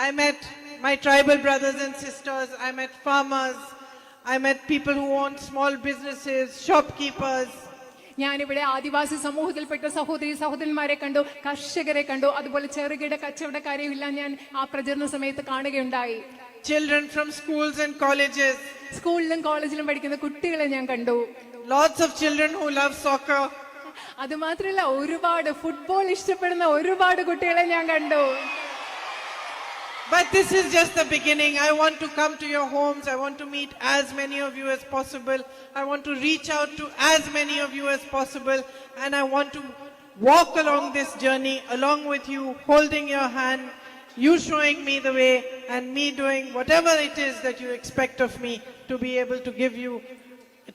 I met my tribal brothers and sisters. I met farmers. I met people who own small businesses, shopkeepers. ഞാനിവിടെ ആദിവാസി സമൂഹത്തിൽപ്പെട്ട സഹോദരി സഹോദരന്മാരെ കണ്ടു, കർഷകരെ കണ്ടു, അതുപോലെ ചെറുകിട കച്ചവടക്കാരെയും എല്ലാം ഞാൻ ആ പ്രചരണ സമയത്ത് കാണുകയുണ്ടായി. Children from schools and colleges. സ്കൂളിലും കോളേജിലും പഠിക്കുന്ന കുട്ടികളെ ഞാൻ കണ്ടു. Lots of children who love soccer. അത് മാത്രമല്ല, ഒരുപാട് ഫുട്ബോൾ ഇഷ്ടപ്പെടുന്ന ഒരുപാട് കുട്ടികളെ ഞാൻ കണ്ടു. But this is just the beginning. I want to come to your homes. I want to meet as many of you as possible. I want to reach out to as many of you as possible. And I want to walk along this journey along with you, holding your hand, you showing me the way, and me doing whatever it is that you expect of me to be able to give you,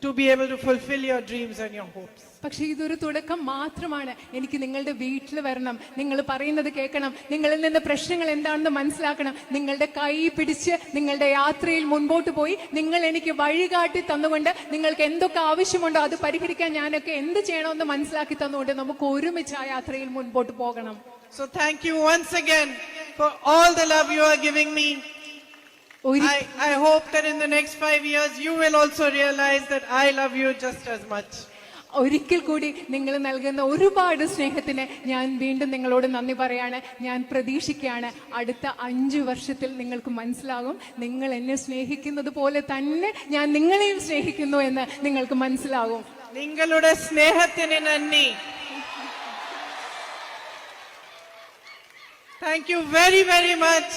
to be able to fulfill your dreams and your hopes. പക്ഷെ ഇതൊരു തുടക്കം മാത്രമാണ്. എനിക്ക് നിങ്ങളുടെ വീട്ടിൽ വരണം, നിങ്ങൾ പറയുന്നത് കേൾക്കണം, നിങ്ങളിൽ നിന്ന് പ്രശ്നങ്ങൾ എന്താണെന്ന് മനസ്സിലാക്കണം, നിങ്ങളുടെ കൈ പിടിച്ച് നിങ്ങളുടെ യാത്രയിൽ മുൻപോട്ട് പോയി നിങ്ങൾ എനിക്ക് വഴികാട്ടി തന്നുകൊണ്ട് നിങ്ങൾക്ക് എന്തൊക്കെ ആവശ്യമുണ്ടോ അത് പരിഹരിക്കാൻ ഞാനൊക്കെ എന്ത് ചെയ്യണമെന്ന് മനസ്സിലാക്കി തന്നുകൊണ്ട് നമുക്ക് ഒരുമിച്ച് ആ യാത്രയിൽ മുൻപോട്ട് പോകണം. So thank you once again for all the love you are giving me. I hope that in the next 5 years you will also realize that I love you just as much. ഒരിക്കൽ കൂടി നിങ്ങൾ നൽകുന്ന ഒരുപാട് സ്നേഹത്തിന് ഞാൻ വീണ്ടും നിങ്ങളോട് നന്ദി പറയാണ്. ഞാൻ പ്രതീക്ഷിക്കുകയാണ് അടുത്ത 5 വർഷത്തിൽ നിങ്ങൾക്ക് മനസ്സിലാകും, നിങ്ങൾ എന്നെ സ്നേഹിക്കുന്നത് പോലെ തന്നെ ഞാൻ നിങ്ങളെയും സ്നേഹിക്കുന്നു എന്ന് നിങ്ങൾക്ക് മനസ്സിലാകും. നിങ്ങളുടെ സ്നേഹത്തിന് നന്ദി. Thank you very, very much.